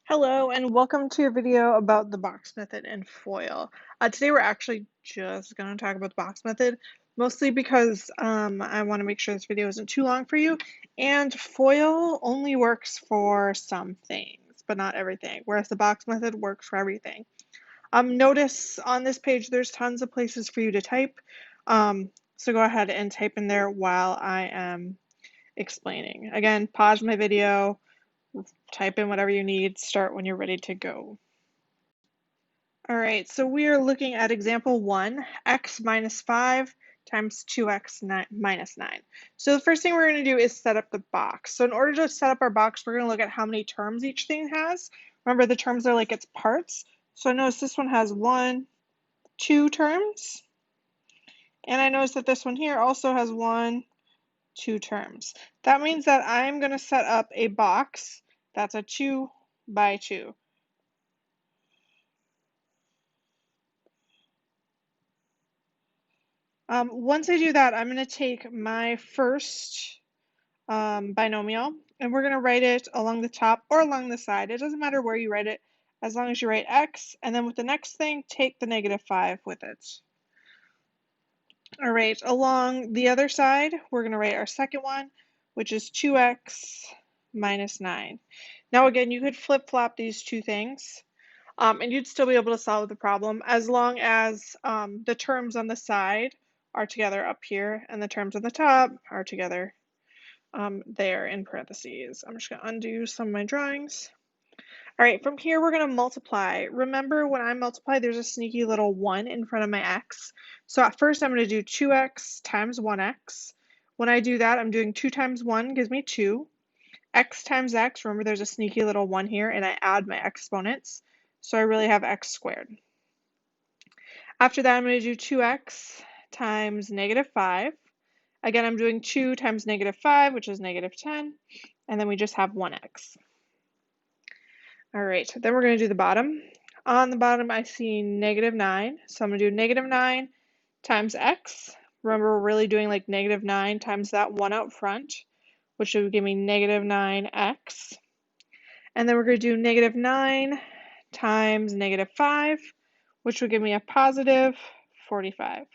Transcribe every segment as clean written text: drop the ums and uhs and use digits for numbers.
Hello and welcome to a video about the box method and FOIL. Today we're actually just going to talk about the box method, mostly because I want to make sure this video isn't too long for you, and FOIL only works for some things, but not everything, whereas the box method works for everything. Notice on this page there's tons of places for you to type, so go ahead and type in there while I am explaining. Again, pause my video, type in whatever you need, start when you're ready to go. All right, so we are looking at example 1, x minus 5 times 2x minus 9. So the first thing we're going to do is set up the box. So in order to set up our box, we're going to look at how many terms each thing has. Remember, the terms are like its parts. So notice this one has 1, 2 terms. And I notice that this one here also has 1, 2 terms. That means that I'm going to set up a box that's a 2 by 2. Once I do that, I'm going to take my first binomial and we're going to write it along the top or along the side. It doesn't matter where you write it, as long as you write x, and then with the next thing, take the -5 with it. All right, along the other side, we're going to write our second one, which is 2x minus 9. Now again, you could flip-flop these two things, and you'd still be able to solve the problem as long as the terms on the side are together up here and the terms on the top are together there in parentheses. I'm just going to undo some of my drawings. All right, from here we're going to multiply. Remember, when I multiply, there's a sneaky little 1 in front of my x. So at first I'm going to do 2x times 1x. When I do that, I'm doing 2 times 1 gives me 2. X times x, remember there's a sneaky little 1 here, and I add my exponents. So I really have x squared. After that, I'm going to do 2x times -5. Again, I'm doing 2 times -5, which is -10, and then we just have 1x. All right, then we're going to do the bottom. On the bottom, I see -9, so I'm going to do -9 times x. Remember, we're really doing like -9 times that 1 out front, which would give me -9x. And then we're going to do -9 times -5, which would give me a positive 45.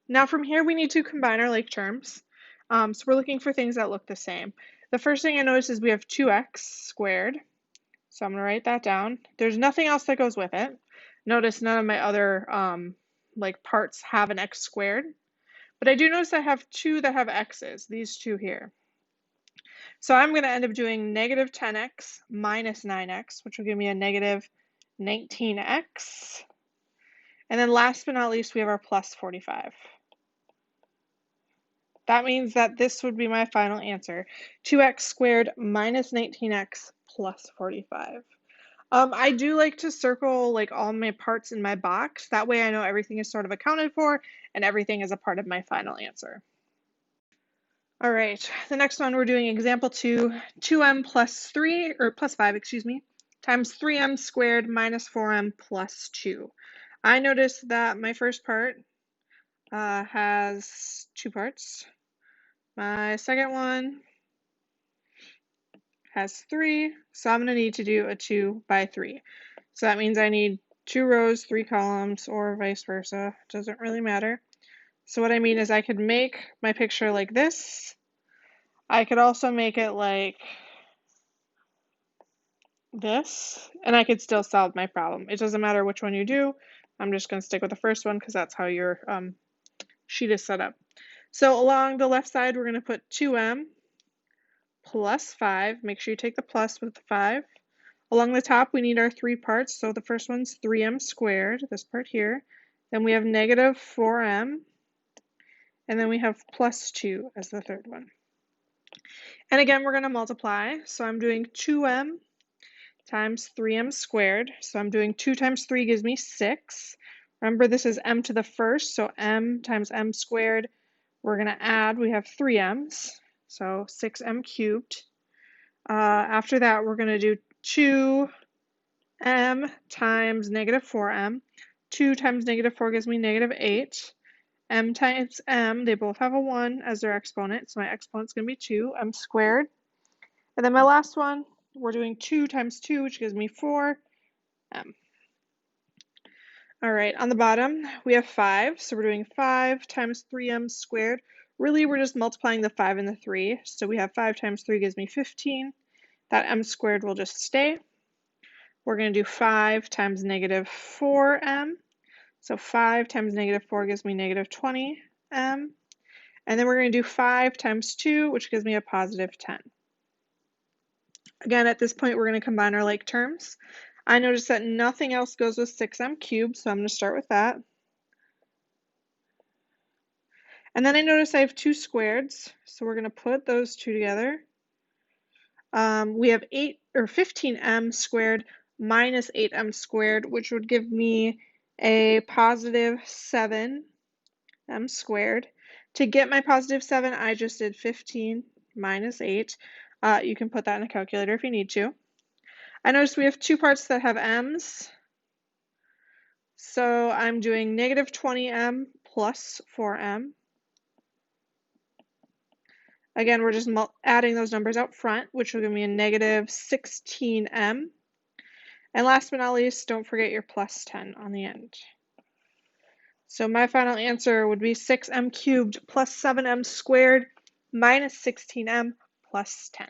Now from here, we need to combine our like terms. So we're looking for things that look the same. The first thing I notice is we have 2x squared. So I'm going to write that down. There's nothing else that goes with it. Notice none of my other like parts have an x squared. But I do notice I have 2 that have x's, these 2 here. So I'm going to end up doing -10x minus 9x, which will give me a -19x. And then last but not least, we have our plus 45. That means that this would be my final answer, 2x squared minus 19x plus 45. I do like to circle like all my parts in my box. That way I know everything is sort of accounted for and everything is a part of my final answer. All right, the next one we're doing example 2, 2m plus 3, or plus 5, excuse me, times 3m squared minus 4m plus 2. I noticed that my first part has 2 parts. My second one has 3, so I'm going to need to do a 2 by 3. So that means I need 2 rows, 3 columns, or vice versa. Doesn't really matter. So what I mean is I could make my picture like this. I could also make it like this, and I could still solve my problem. It doesn't matter which one you do. I'm just going to stick with the first one because that's how your sheet is set up. So along the left side, we're going to put 2m plus 5. Make sure you take the plus with the 5. Along the top, we need our 3 parts. So the first one's 3m squared, this part here. Then we have -4m. And then we have plus 2 as the third one. And again, we're going to multiply. So I'm doing 2m times 3m squared. So I'm doing 2 times 3 gives me 6. Remember, this is m to the first, so m times m squared. We're going to add, we have 3 m's, so 6m cubed. After that, we're going to do 2m times -4m. 2 times -4 gives me -8. M times m, they both have a 1 as their exponent, so my exponent's going to be 2, m squared. And then my last one, we're doing 2 times 2, which gives me 4m. All right, on the bottom, we have 5, so we're doing 5 times 3m squared. Really, we're just multiplying the 5 and the 3, so we have 5 times 3 gives me 15. That m squared will just stay. We're going to do 5 times negative 4m. So 5 times negative 4 gives me negative 20m. And then we're going to do 5 times 2, which gives me a positive 10. Again, at this point, we're going to combine our like terms. I notice that nothing else goes with 6m cubed, so I'm going to start with that. And then I notice I have 2 squareds, so we're going to put those two together. We have 15m squared minus 8m squared, which would give me a positive 7m squared. To get my positive 7, I just did 15 minus 8. You can put that in a calculator if you need to. I notice we have 2 parts that have m's. So I'm doing negative 20m plus 4m. Again, we're just adding those numbers out front, which will give me a negative 16m. And last but not least, don't forget your plus 10 on the end. So my final answer would be 6m cubed plus 7m squared minus 16m plus 10.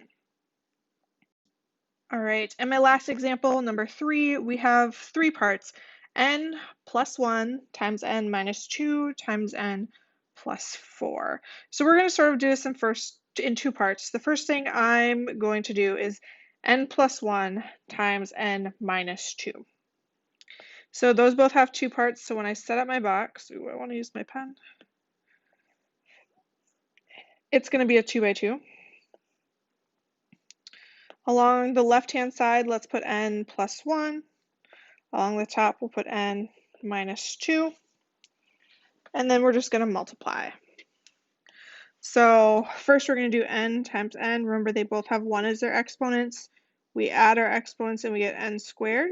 All right, and my last example, number 3, we have 3 parts. N plus 1 times n minus 2 times n plus 4. So we're going to sort of do this in 2 parts. The first thing I'm going to do is n plus 1 times n minus 2. So those both have 2 parts, so when I set up my box, I want to use my pen. It's going to be a 2 by 2. Along the left-hand side, let's put n plus 1. Along the top, we'll put n minus 2. And then we're just going to multiply. So first we're going to do n times n. Remember, they both have 1 as their exponents. We add our exponents and we get n squared.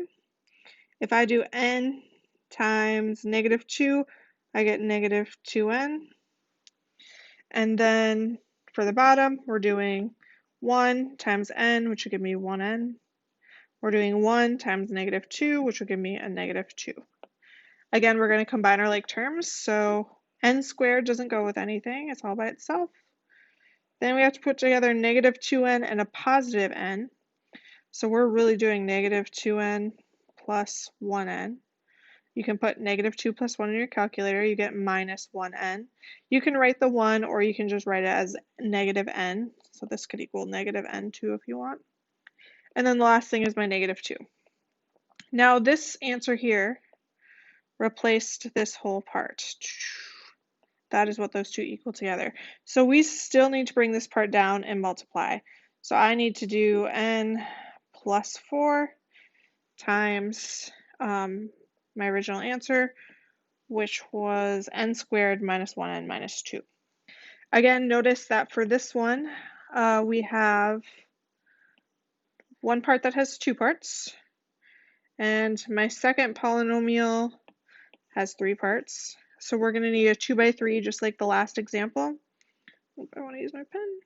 If I do n times negative 2, I get negative 2n. And then for the bottom, we're doing 1 times n, which will give me 1n. We're doing 1 times negative 2, which will give me a negative 2. Again, we're going to combine our like terms, so n squared doesn't go with anything, it's all by itself. Then we have to put together negative 2n and a positive n. So we're really doing negative 2n plus 1n. You can put negative 2 plus 1 in your calculator, you get minus 1n. You can write the 1 or you can just write it as negative n. So this could equal negative n2 if you want. And then the last thing is my negative 2. Now this answer here replaced this whole part. That is what those two equal together. So we still need to bring this part down and multiply. So I need to do n plus 4 times my original answer, which was n squared minus 1n minus 2. Again, notice that for this one, we have one part that has 2 parts, and my second polynomial has 3 parts. So we're going to need a 2 by 3, just like the last example. I want to use my pen.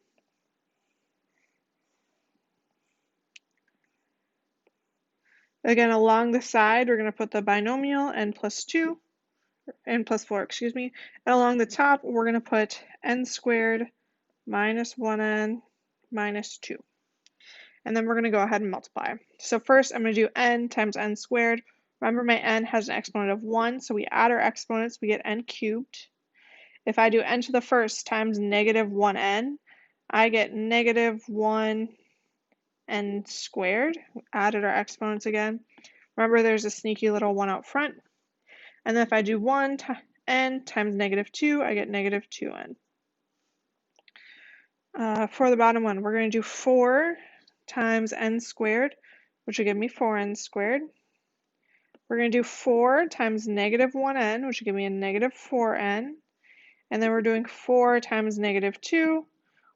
Again, along the side, we're going to put the binomial n plus 2, n plus 4, excuse me. And along the top, we're going to put n squared minus 1n minus 2. And then we're going to go ahead and multiply. So first, I'm going to do n times n squared. Remember, my n has an exponent of 1, so we add our exponents, we get n cubed. If I do n to the first times negative 1n, I get negative 1n squared. We added our exponents again. Remember, there's a sneaky little 1 out front. And then if I do n times negative 2, I get negative 2n. For the bottom one, we're going to do 4 times n squared, which will give me 4n squared. We're going to do 4 times negative 1n, which will give me a negative 4n. And then we're doing 4 times negative 2,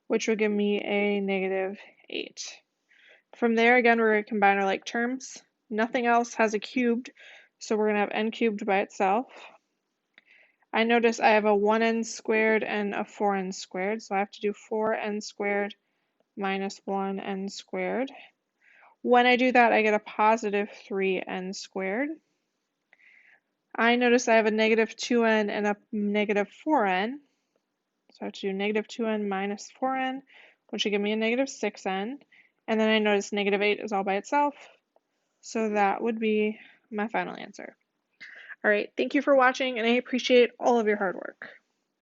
which will give me a negative 8. From there, again, we're going to combine our like terms. Nothing else has a cubed, so we're going to have n cubed by itself. I notice I have a 1n squared and a 4n squared, so I have to do 4n squared minus 1n squared. When I do that, I get a positive 3n squared. I notice I have a negative 2n and a negative 4n. So I have to do negative 2n minus 4n, which would give me a negative 6n. And then I notice negative 8 is all by itself. So that would be my final answer. All right, thank you for watching, and I appreciate all of your hard work.